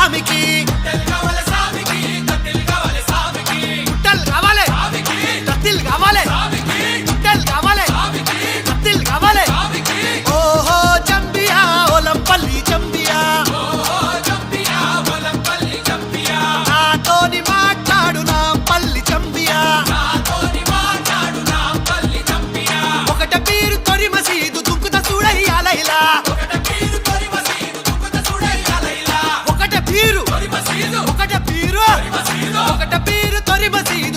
సామికి గుట్టలు కావాలి కత్తిలు కావాలి గుట్టలు కావాలి కత్తిలు కావాలి ఓహో చంపియా ఒలంపల్లి చంపియా నాతోని మాట్లాడు నా పల్లి చంపియా ఒకట పీరు తొరి మసీదు దుక్కుత చూడయ్యాలైలా ఒకట పీరు తొరి మసీదు